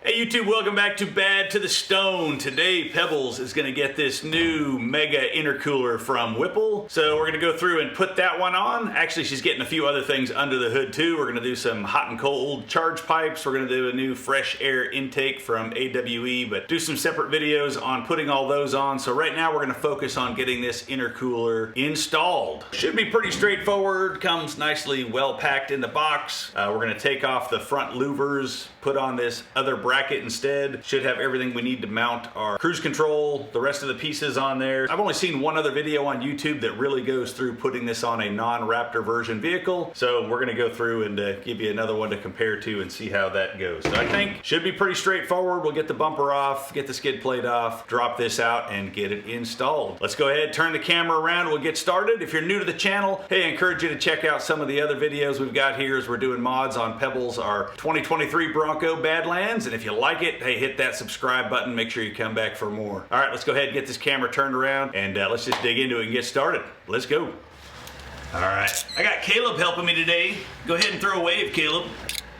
Hey YouTube, welcome back to Bad to the Stone. Today Pebbles is going to get this new Mega Intercooler from Whipple. So we're going to go through and put that one on. Actually, she's getting a few other things under the hood too. We're going to do some hot and cold charge pipes. We're going to do a new fresh air intake from AWE, but do some separate videos on putting all those on. So right now we're going to focus on getting this intercooler installed. Should be pretty straightforward. Comes nicely well packed in the box. We're going to take off the front louvers, put on this other bracket instead. Should have everything we need to mount our cruise control, the rest of the pieces on there. I've only seen one other video on YouTube that really goes through putting this on a non-Raptor version vehicle. So we're gonna go through and give you another one to compare to and see how that goes. So I think should be pretty straightforward. We'll get the bumper off, get the skid plate off, drop this out and get it installed. Let's go ahead, turn the camera around, we'll get started. If you're new to the channel, hey, I encourage you to check out some of the other videos we've got here as we're doing mods on Pebbles, our 2023 Bronco Badlands. And if you like it, hey, hit that subscribe button. Make sure you come back for more. All right, let's go ahead and get this camera turned around and let's just dig into it and get started. Let's go. All right, I got Caleb helping me today. Go ahead and throw a wave, Caleb.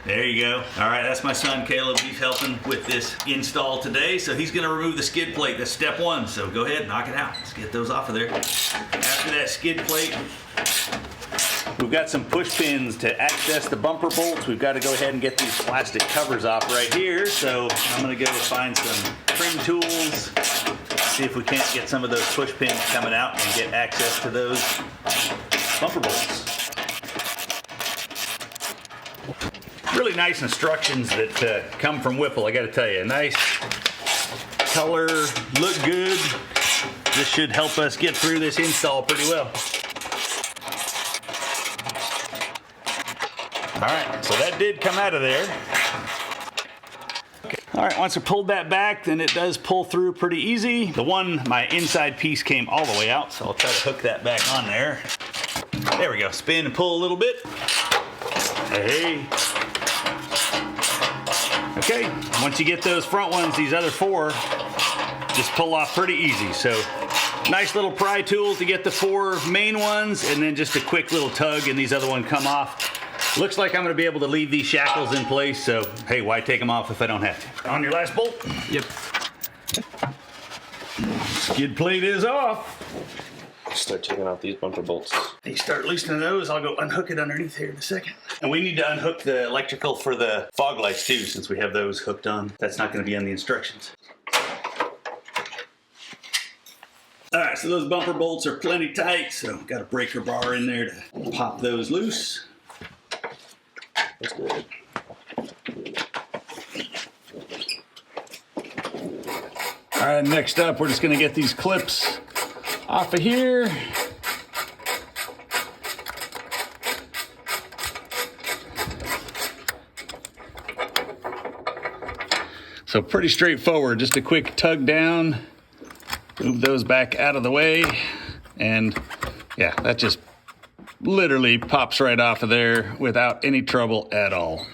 There you go. All right, that's my son, Caleb. He's helping with this install today. So he's gonna remove the skid plate. That's step one. So go ahead, knock it out. Let's get those off of there. After that skid plate, we've got some push pins to access the bumper bolts. We've got to go ahead and get these plastic covers off right here. So I'm going to go find some trim tools, see if we can't get some of those push pins coming out and get access to those bumper bolts. Really nice instructions that come from Whipple, I got to tell you. Nice color, look good. This should help us get through this install pretty well. All right, so that did come out of there. Okay. All right, once I pulled that back, then it does pull through pretty easy. My inside piece came all the way out, so I'll try to hook that back on there. There we go, spin and pull a little bit. Hey. Okay, once you get those front ones, these other four, just pull off pretty easy. So nice little pry tools to get the four main ones, and then just a quick little tug and these other ones come off. Looks like I'm going to be able to leave these shackles in place, so hey, why take them off if I don't have to? On your last bolt. Yep. Skid plate is off. Start taking out these bumper bolts. You start loosening those, I'll go unhook it underneath here in a second. And we need to unhook the electrical for the fog lights too, since we have those hooked on. That's not going to be on the instructions. All right, so those bumper bolts are plenty tight, so got a breaker bar in there to pop those loose. That's good. All right, next up, we're just gonna get these clips off of here. So pretty straightforward, just a quick tug down, move those back out of the way, and yeah, that just literally pops right off of there without any trouble at all.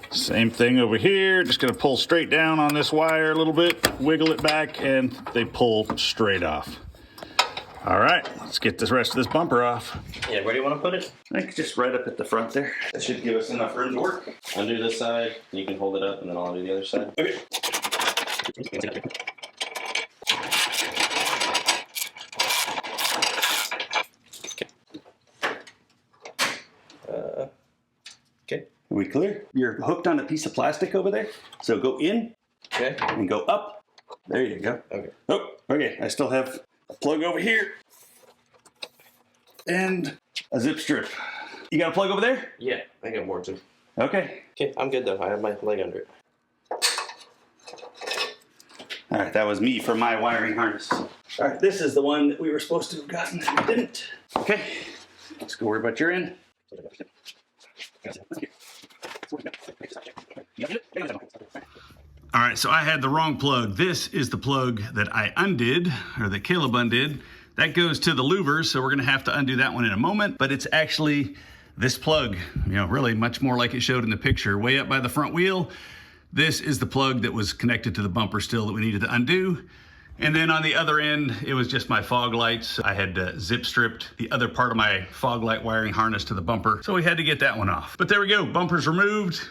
Same thing over here, just gonna pull straight down on this wire a little bit, wiggle it back, and they pull straight off. All right, let's get the rest of this bumper off. Yeah, where do you want to put it? I think just right up at the front there. That should give us enough room to work. Undo this side, you can hold it up, and then I'll do the other side. Okay. Okay. Are we clear? You're hooked on a piece of plastic over there. So go in Okay. and go up. There you go. Okay. Oh, okay. I still have a plug over here and a zip strip. You got a plug over there? Yeah, I got more too. Okay. Okay, I'm good though. I have my leg under it. All right, that was me for my wiring harness. All right, this is the one that we were supposed to have gotten and we didn't. Okay, let's go worry about your end. All right, so I had the wrong plug. This is the plug that I undid, or that Caleb undid. That goes to the louvers, so we're gonna have to undo that one in a moment, but it's actually this plug, really much more like it showed in the picture, way up by the front wheel. This is the plug that was connected to the bumper still that we needed to undo. And then on the other end, it was just my fog lights. I had zip stripped the other part of my fog light wiring harness to the bumper, so we had to get that one off. But there we go, bumper's removed.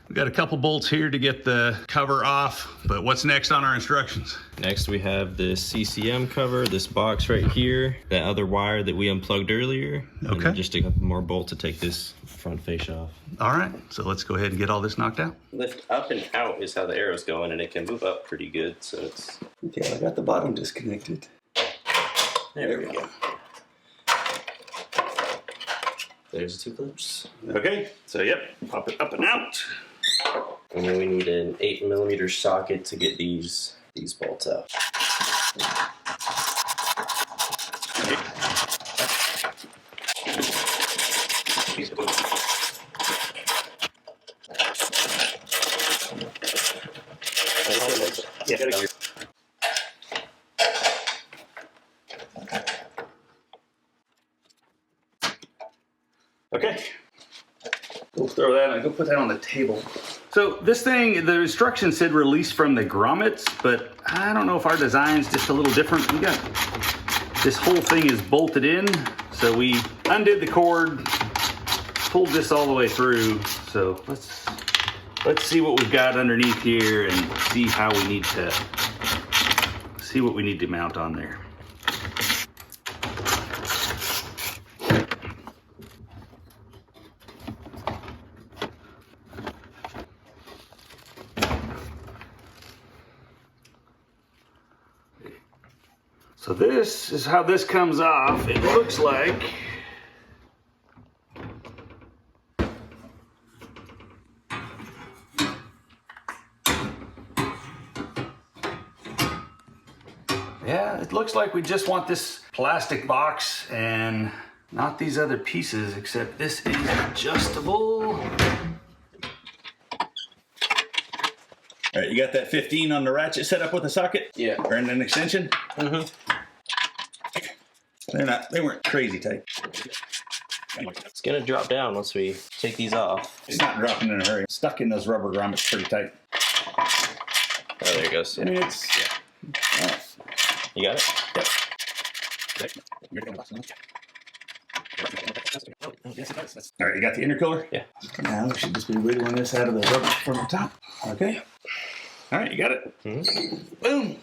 We got a couple bolts here to get the cover off, but what's next on our instructions? Next we have this CCM cover, this box right here, that other wire that we unplugged earlier. Okay. And then just a couple more bolts to take this front fascia off. All right, so let's go ahead and get all this knocked out. Lift up and out is how the arrow's going, and it can move up pretty good, so it's... Okay, I got the bottom disconnected. There we go. There's the 2 clips. Okay, so yep, pop it up and out. And then we need an 8mm socket to get these bolts out. Okay, we'll throw that and go put that on the table. So this thing, the instructions said release from the grommets, but I don't know if our design's just a little different. We got, this whole thing is bolted in, so we undid the cord, pulled this all the way through. So let's see what we've got underneath here and see how we need to, see what we need to mount on there. So this is how this comes off. It looks like yeah, it looks like we just want this plastic box and not these other pieces, except this is adjustable. All right, you got that 15 on the ratchet set up with a socket? Yeah. Or in an extension? Mm-hmm. They weren't crazy tight. It's gonna drop down once we take these off. It's not dropping in a hurry. Stuck in those rubber grommets pretty tight. Oh, there it goes. Yeah. I mean, it's... Yeah. All right. You got it? Yep. All right, you got the intercooler? Yeah. Now we should just be wiggling this out of the rubber from the top. Okay. All right, you got it? Mm-hmm. Boom.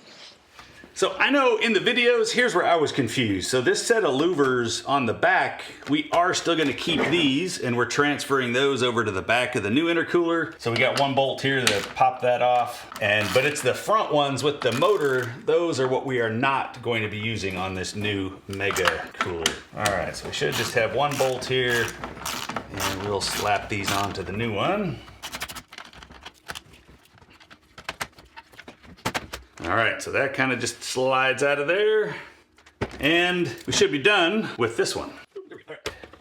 So I know in the videos, here's where I was confused. So this set of louvers on the back, we are still gonna keep these and we're transferring those over to the back of the new intercooler. So we got one bolt here to pop that off. But it's the front ones with the motor, those are what we are not going to be using on this new Mega Cooler. All right, so we should just have one bolt here and we'll slap these onto the new one. All right, so that kind of just slides out of there. And we should be done with this one.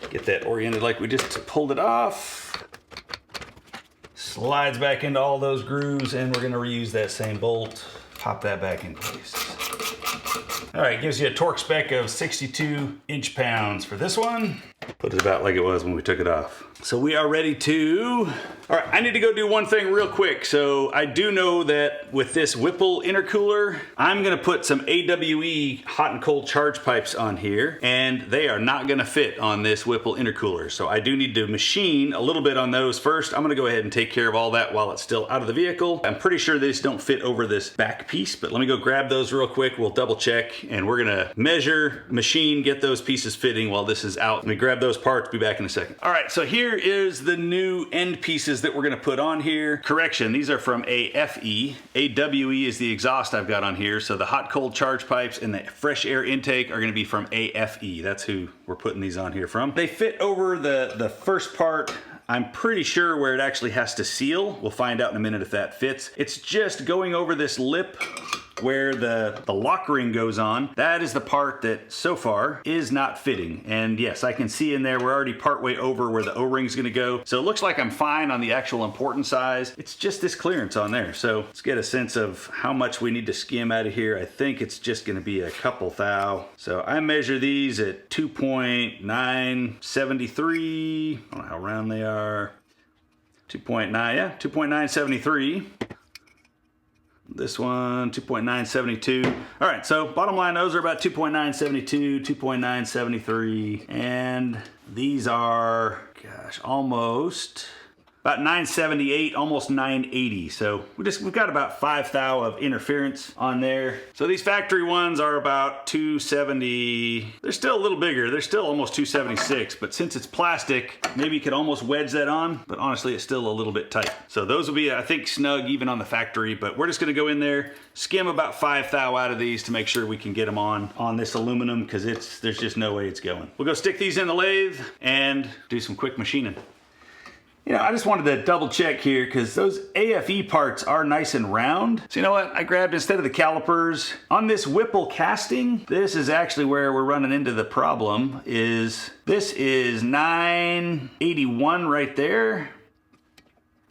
Get that oriented like we just pulled it off. Slides back into all those grooves, and we're gonna reuse that same bolt. Pop that back in place. All right, gives you a torque spec of 62 inch-pounds for this one. Put it about like it was when we took it off. So we are ready to, all right, I need to go do one thing real quick. So I do know that with this Whipple intercooler, I'm gonna put some AWE hot and cold charge pipes on here, and they are not gonna fit on this Whipple intercooler. So I do need to machine a little bit on those first. I'm gonna go ahead and take care of all that while it's still out of the vehicle. I'm pretty sure they just don't fit over this back piece, but let me go grab those real quick. We'll double check, and we're gonna measure, machine, get those pieces fitting while this is out. Let me grab those parts, be back in a second. All right, so here is the new end pieces that we're gonna put on here. Correction, these are from AFE. AWE is the exhaust I've got on here, so the hot cold charge pipes and the fresh air intake are gonna be from AFE. That's who we're putting these on here from. They fit over the first part. I'm pretty sure where it actually has to seal. We'll find out in a minute if that fits. It's just going over this lip where the lock ring goes on. That is the part that so far is not fitting. And yes, I can see in there we're already partway over where the O-ring's gonna go. So it looks like I'm fine on the actual important size. It's just this clearance on there. So let's get a sense of how much we need to skim out of here. I think it's just gonna be a couple thou. So I measure these at 2.973. I don't know how round they are. 2.9, yeah, 2.973. This one, 2.972. All right, so bottom line, those are about 2.972, 2.973, and these are, gosh, almost about 978, almost 980. So we've got about 5 thou of interference on there. So these factory ones are about 270. They're still a little bigger. They're still almost 276, but since it's plastic, maybe you could almost wedge that on, but honestly, it's still a little bit tight. So those will be, I think, snug even on the factory, but we're just gonna go in there, skim about 5 thou out of these to make sure we can get them on this aluminum, because there's just no way it's going. We'll go stick these in the lathe and do some quick machining. You know, I just wanted to double check here because those AFE parts are nice and round. So you know what? I grabbed, instead of the calipers, on this Whipple casting, this is actually where we're running into the problem, is this is 981 right there.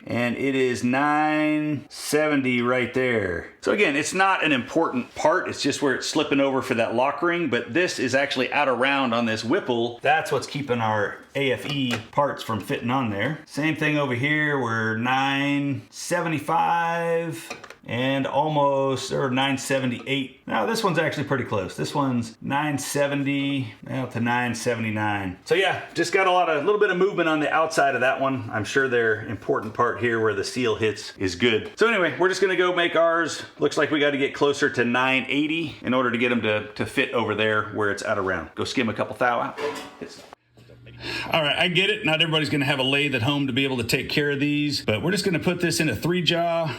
And it is 970 right there. So again, it's not an important part, it's just where it's slipping over for that lock ring, but this is actually out of round on this Whipple. That's what's keeping our AFE parts from fitting on there. Same thing over here, we're 975 and almost, or 978. Now this one's actually pretty close. This one's 970 now to 979. So yeah, just got a little bit of movement on the outside of that one. I'm sure their important part here where the seal hits is good. So anyway, we're just gonna go make ours. Looks like we got to get closer to 980 in order to get them to fit over there where it's out of round. Go skim a couple thou out. All right, I get it. Not everybody's gonna have a lathe at home to be able to take care of these, but we're just gonna put this in a 3-jaw.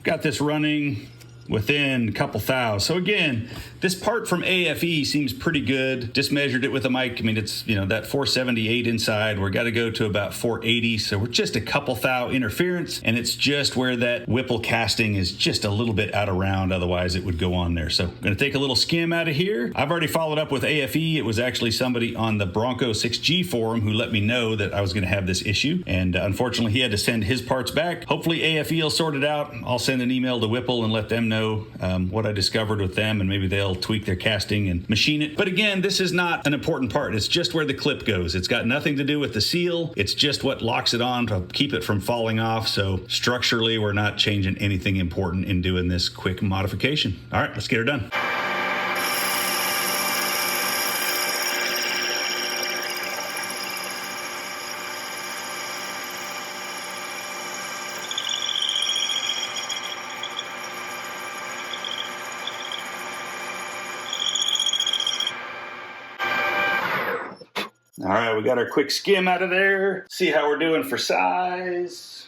Got this running within a couple thou. So again, this part from AFE seems pretty good. Just measured it with a mic. I mean, it's, you know, that 478 inside. We're got to go to about 480. So we're just a couple thou interference, and it's just where that Whipple casting is just a little bit out of round. Otherwise it would go on there. So I'm going to take a little skim out of here. I've already followed up with AFE. It was actually somebody on the Bronco 6G forum who let me know that I was going to have this issue. And unfortunately he had to send his parts back. Hopefully AFE will sort it out. I'll send an email to Whipple and let them know what I discovered with them, and maybe they'll tweak their casting and machine it. But again, this is not an important part. It's just where the clip goes. It's got nothing to do with the seal. It's just what locks it on to keep it from falling off. So structurally, we're not changing anything important in doing this quick modification. All right, let's get her done. All right, we got our quick skim out of there. See how we're doing for size.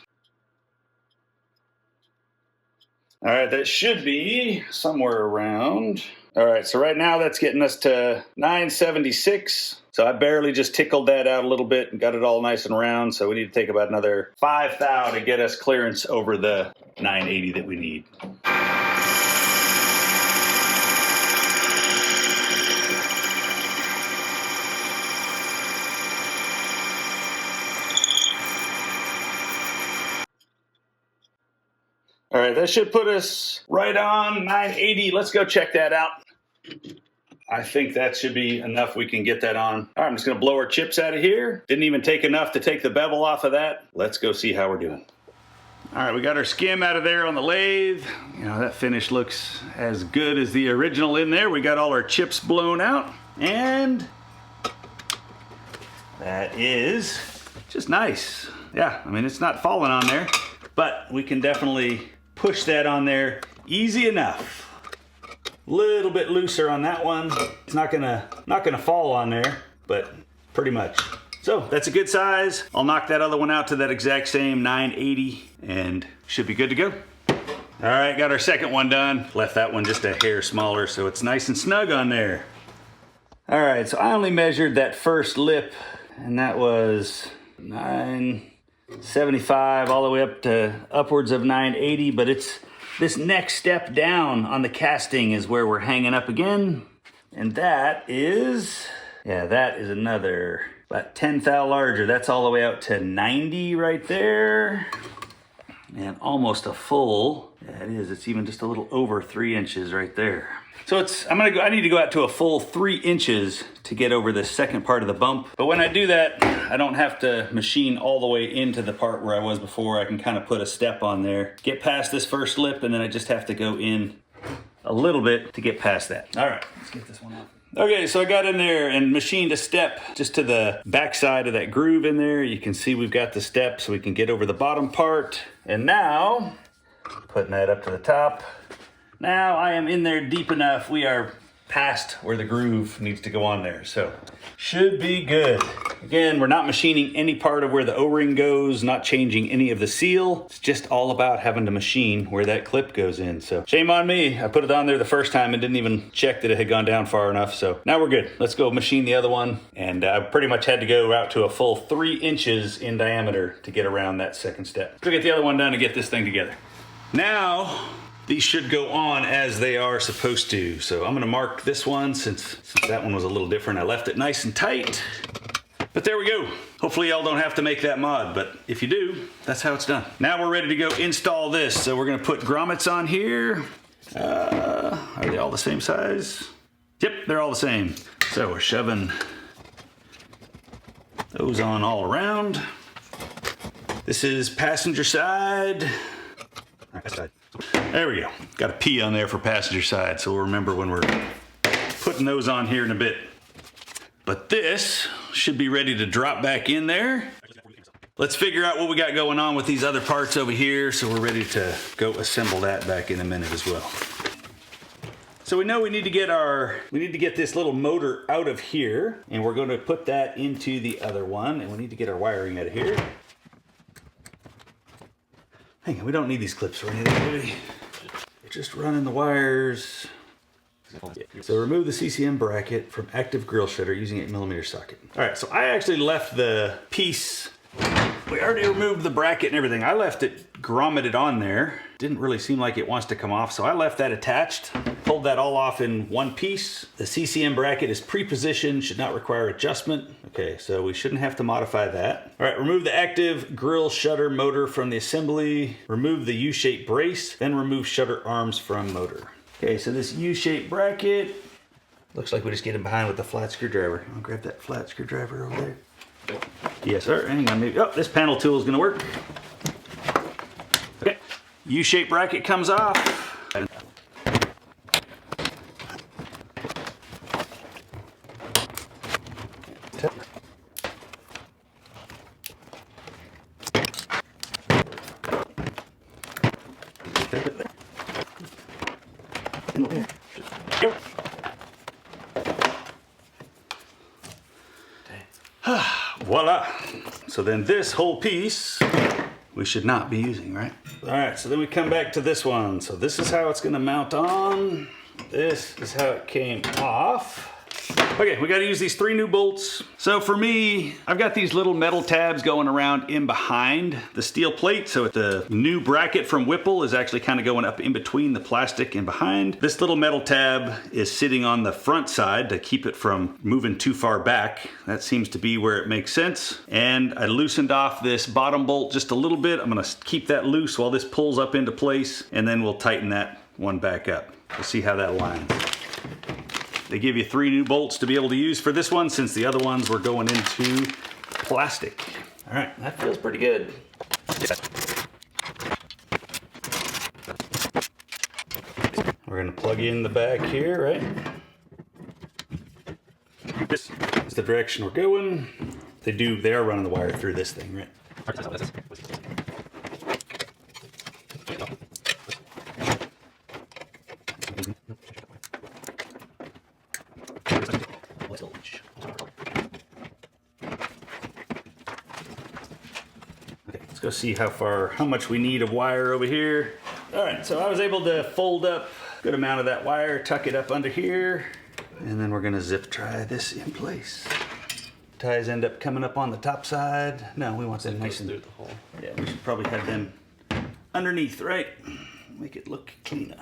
All right, that should be somewhere around. All right, so right now that's getting us to 976. So I barely just tickled that out a little bit and got it all nice and round. So we need to take about another 5 thou to get us clearance over the 980 that we need. All right, that should put us right on 980. Let's go check that out. I think that should be enough. We can get that on. All right, I'm just gonna blow our chips out of here. Didn't even take enough to take the bevel off of that. Let's go see how we're doing. All right, we got our skim out of there on the lathe. You know, that finish looks as good as the original in there. We got all our chips blown out, and that is just nice. Yeah, I mean, it's not falling on there, but we can definitely push that on there easy enough. Little bit looser on that one. It's not gonna fall on there, but pretty much. So that's a good size. I'll knock that other one out to that exact same 980 and should be good to go. All right, got our second one done. Left that one just a hair smaller so it's nice and snug on there. All right, so I only measured that first lip, and that was 975 all the way up to upwards of 980, but it's this next step down on the casting is where we're hanging up again. And that is another about 10 thou larger. That's all the way out to 90 right there. And almost a full, yeah, it is. It's even just a little over 3 inches right there. So I need to go out to a full 3 inches to get over this second part of the bump. But when I do that, I don't have to machine all the way into the part where I was before. I can kind of put a step on there, get past this first lip, and then I just have to go in a little bit to get past that. All right, let's get this one off. Okay, so I got in there and machined a step just to the back side of that groove in there. You can see we've got the step so we can get over the bottom part. And now, putting that up to the top. Now I am in there deep enough. We are past where the groove needs to go on there, so should be good. Again, we're not machining any part of where the O-ring goes, not changing any of the seal. It's just all about having to machine where that clip goes in. So shame on me. I put it on there the first time and didn't even check that it had gone down far enough. So now we're good. Let's go machine the other one. And I pretty much had to go out to a full 3 inches in diameter to get around that second step. Let's go get the other one done and get this thing together. Now, these should go on as they are supposed to. So I'm gonna mark this one since that one was a little different. I left it nice and tight. But there we go. Hopefully y'all don't have to make that mod, but if you do, that's how it's done. Now we're ready to go install this. So we're gonna put grommets on here. Are they all the same size? Yep, they're all the same. So we're shoving those on all around. This is passenger side. There we go. Got a P on there for passenger side, so we'll remember when we're putting those on here in a bit. But this should be ready to drop back in there. Let's figure out what we got going on with these other parts over here, so we're ready to go assemble that back in a minute as well. So we know we need to get this little motor out of here, and we're going to put that into the other one, and we need to get our wiring out of here. Hang on, we don't need these clips or anything, do we? Just running the wires. So remove the CCM bracket from active grill shutter using 8mm socket. All right, so I actually left the piece. We already removed the bracket and everything. I left it grommeted on there. Didn't really seem like it wants to come off, so I left that attached. Pulled that all off in one piece. The CCM bracket is pre-positioned, should not require adjustment. Okay, so we shouldn't have to modify that. All right, remove the active grill shutter motor from the assembly. Remove the U-shaped brace, then remove shutter arms from motor. Okay, so this U-shaped bracket, looks like we just get in behind with the flat screwdriver. I'll grab that flat screwdriver over there. Yes, sir. Hang on, maybe. Oh, this panel tool is gonna work. Okay, U-shaped bracket comes off. Voila. So then this whole piece we should not be using, right? All right, so then we come back to this one. So this is how it's gonna mount on. This is how it came off. Okay, we gotta use these 3 new bolts. So for me, I've got these little metal tabs going around in behind the steel plate. So the new bracket from Whipple is actually kind of going up in between the plastic and behind. This little metal tab is sitting on the front side to keep it from moving too far back. That seems to be where it makes sense. And I loosened off this bottom bolt just a little bit. I'm gonna keep that loose while this pulls up into place, and then we'll tighten that one back up. We'll see how that aligns. They give you 3 new bolts to be able to use for this one, since the other ones were going into plastic. All right, that feels pretty good. We're gonna plug in the back here, right? This is the direction we're going. They are running the wire through this thing, right? Go see how much we need of wire over here. All right, so I was able to fold up a good amount of that wire, tuck it up under here, and then we're gonna zip tie this in place. Ties end up coming up on the top side. No, we want them nice and through the hole. Yeah, we should probably have them underneath, right? Make it look cleaner.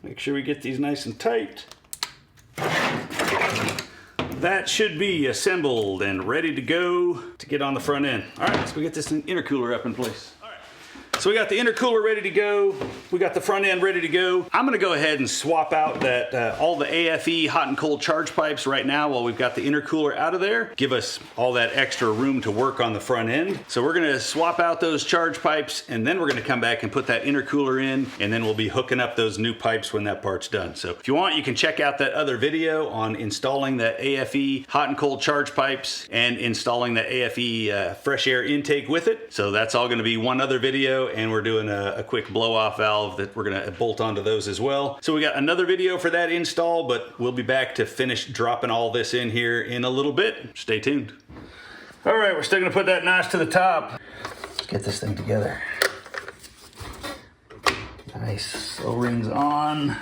Make sure we get these nice and tight. That should be assembled and ready to go to get on the front end. All right, let's go get this intercooler up in place. All right, So we got the intercooler ready to go. We got the front end ready to go. I'm gonna go ahead and swap out that all the AFE hot and cold charge pipes right now while we've got the intercooler out of there. Give us all that extra room to work on the front end. So we're gonna swap out those charge pipes and then we're gonna come back and put that intercooler in, and then we'll be hooking up those new pipes when that part's done. So if you want, you can check out that other video on installing the AFE hot and cold charge pipes and installing the AFE fresh air intake with it. So that's all gonna be one other video, and we're doing a quick blow off valve that we're gonna bolt onto those as well. So we got another video for that install, but we'll be back to finish dropping all this in here in a little bit. Stay tuned. All right, we're still gonna put that notch to the top. Let's get this thing together. Nice, O-rings on.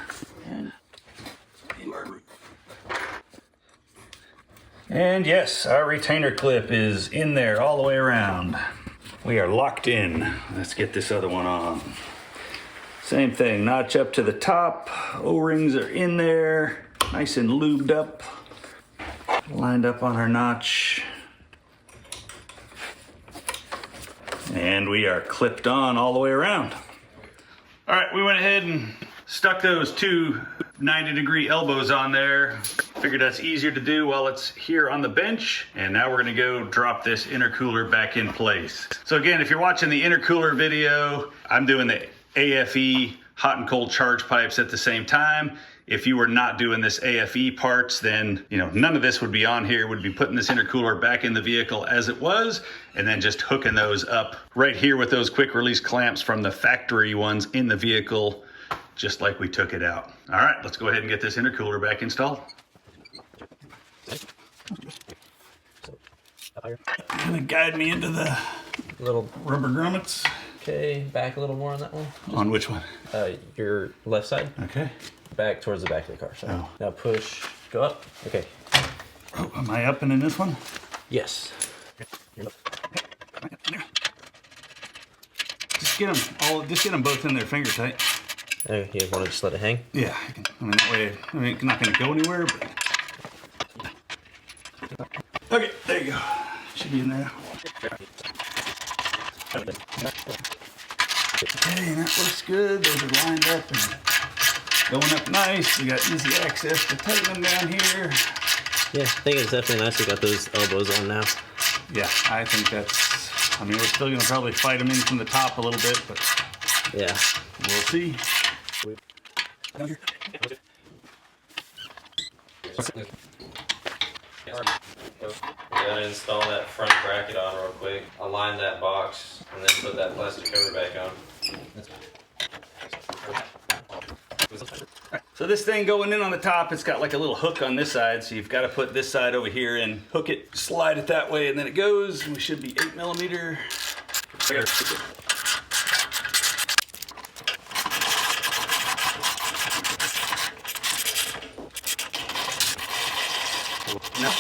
And yes, our retainer clip is in there all the way around. We are locked in. Let's get this other one on. Same thing, notch up to the top. O-rings are in there, nice and lubed up. Lined up on our notch. And we are clipped on all the way around. All right, we went ahead and stuck those two 90-degree elbows on there. Figured that's easier to do while it's here on the bench. And now we're gonna go drop this intercooler back in place. So again, if you're watching the intercooler video, I'm doing the AFE hot and cold charge pipes at the same time. If you were not doing this AFE parts, then none of this would be on here. We'd be putting this intercooler back in the vehicle as it was, and then just hooking those up right here with those quick release clamps from the factory ones in the vehicle, just like we took it out. All right, let's go ahead and get this intercooler back installed. Gonna guide me into the Little rubber grommets. okay, back a little more on that one. On which one? Your left side. Okay. Back towards the back of the car. Sorry. Oh. Now push, go up. Okay. Oh, am I up and in this one? Yes. Just get them both in there finger tight. You want to just let it hang? Yeah, I mean that way it's not gonna go anywhere, but. Okay, there you go. Should be in there. Okay, that looks good. Those are lined up and going up nice. We got easy access to tighten them down here. Yeah, I think it's definitely nice we got those elbows on now. Yeah, I think I mean, we're still gonna probably fight them in from the top a little bit, but Yeah. we'll see. We gotta install that front bracket on real quick. Align that box and then put that plastic cover back on. So this thing going in on the top, it's got like a little hook on this side, so you've got to put this side over here and hook it, slide it that way, and then it goes. We should be 8mm. No.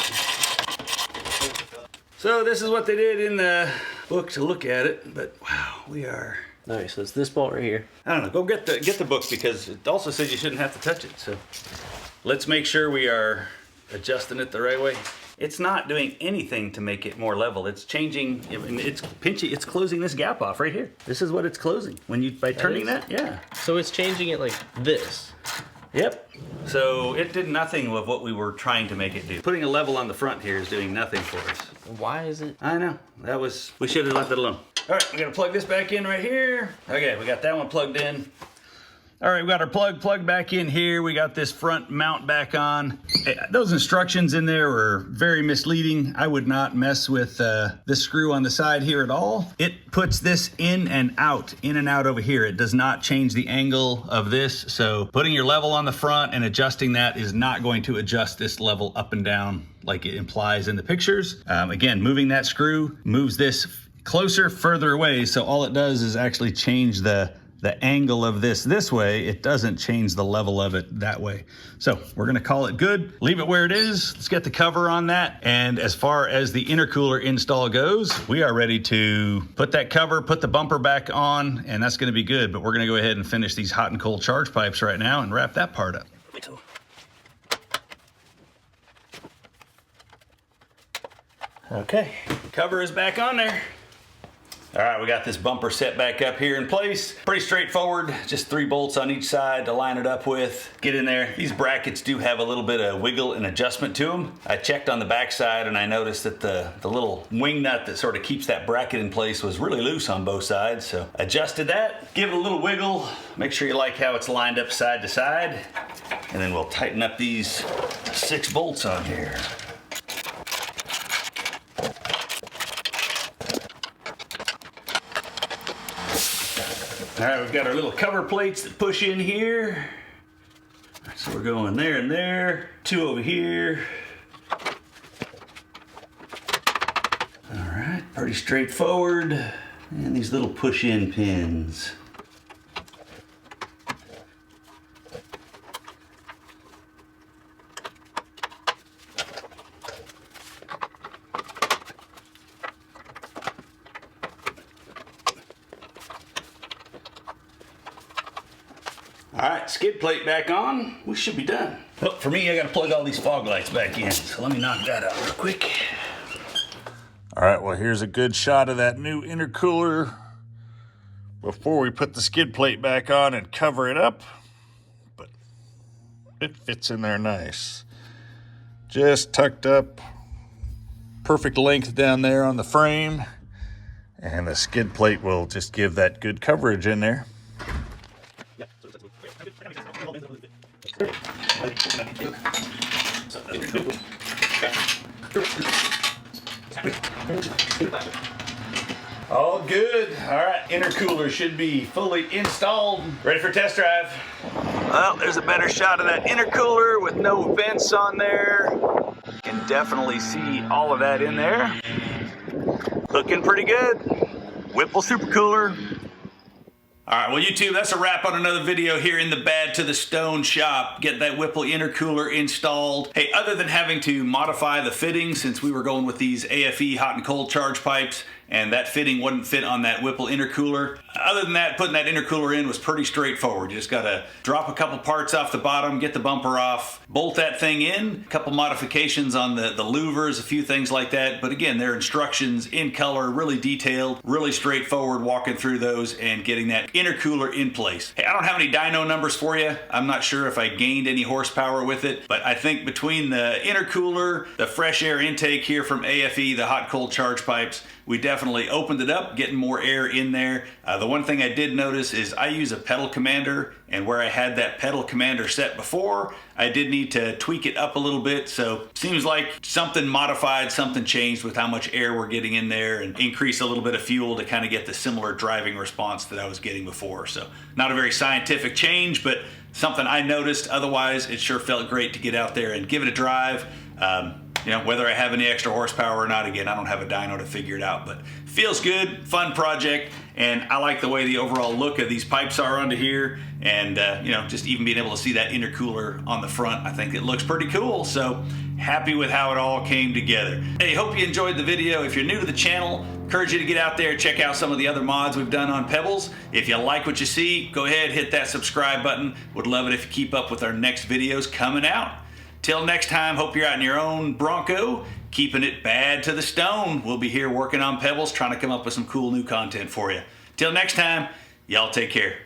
So this is what they did in the book to look at it, but wow, we are. Alright, so it's this bolt right here. I don't know, go get the book because it also says you shouldn't have to touch it. So let's make sure we are adjusting it the right way. It's not doing anything to make it more level. It's changing, it's pinching, it's closing this gap off right here. This is what it's closing. By turning that, yeah. So it's changing it like this. Yep. So it did nothing with what we were trying to make it do. Putting a level on the front here is doing nothing for us. Why is it? I know, we should have left it alone. All right, we're gonna plug this back in right here. Okay, we got that one plugged in. All right, we got our plug back in here. We got this front mount back on. Those instructions in there were very misleading. I would not mess with this screw on the side here at all. It puts this in and out over here. It does not change the angle of this. So putting your level on the front and adjusting that is not going to adjust this level up and down like it implies in the pictures. Again, moving that screw moves this closer, further away. So all it does is actually change the angle of this way. It doesn't change the level of it that way. So we're gonna call it good, leave it where it is. Let's get the cover on that. And as far as the intercooler install goes, we are ready to put that cover, put the bumper back on, and that's gonna be good. But we're gonna go ahead and finish these hot and cold charge pipes right now and wrap that part up. Okay, cover is back on there. All right, we got this bumper set back up here in place. Pretty straightforward, just 3 bolts on each side to line it up with. Get in there. These brackets do have a little bit of wiggle and adjustment to them. I checked on the back side and I noticed that the little wing nut that sort of keeps that bracket in place was really loose on both sides, so adjusted that. Give it a little wiggle. Make sure you like how it's lined up side to side. And then we'll tighten up these 6 bolts on here. All right, we've got our little cover plates that push in here. So we're going there and there, 2 over here. All right, pretty straightforward. And these little push-in pins. All right, skid plate back on. We should be done. Well, for me, I gotta plug all these fog lights back in. So let me knock that out real quick. All right, well, here's a good shot of that new intercooler before we put the skid plate back on and cover it up. But it fits in there nice. Just tucked up, perfect length down there on the frame. And the skid plate will just give that good coverage in there. All good. All right, intercooler should be fully installed. Ready for test drive. Well, there's a better shot of that intercooler with no vents on there. You can definitely see all of that in there. Looking pretty good. Whipple Supercooler. All right, well, YouTube, that's a wrap on another video here in the Bad to the Stone shop. Get that Whipple intercooler installed. Hey, other than having to modify the fitting, since we were going with these AFE hot and cold charge pipes, and that fitting wouldn't fit on that Whipple intercooler. Other than that, putting that intercooler in was pretty straightforward. You just gotta drop a couple parts off the bottom, get the bumper off, bolt that thing in, a couple modifications on the louvers, a few things like that. But again, their instructions in color, really detailed, really straightforward walking through those and getting that intercooler in place. Hey, I don't have any dyno numbers for you. I'm not sure if I gained any horsepower with it, but I think between the intercooler, the fresh air intake here from AFE, the hot cold charge pipes, we definitely opened it up, getting more air in there. The one thing I did notice is I use a pedal commander, and where I had that pedal commander set before, I did need to tweak it up a little bit. So seems like something modified, something changed with how much air we're getting in there, and increase a little bit of fuel to kind of get the similar driving response that I was getting before. So not a very scientific change, but something I noticed. Otherwise, it sure felt great to get out there and give it a drive. You know, whether I have any extra horsepower or not, again, I don't have a dyno to figure it out, but feels good, fun project, and I like the way the overall look of these pipes are onto here, and you know, just even being able to see that intercooler on the front, I think it looks pretty cool. So happy with how it all came together. Hey, hope you enjoyed the video. If you're new to the channel, encourage you to get out there, check out some of the other mods we've done on Pebbles. If you like what you see, go ahead, hit that subscribe button. Would love it if you keep up with our next videos coming out. Till next time, hope you're out in your own Bronco, keeping it bad to the stone. We'll be here working on Pebbles, trying to come up with some cool new content for you. Till next time, y'all take care.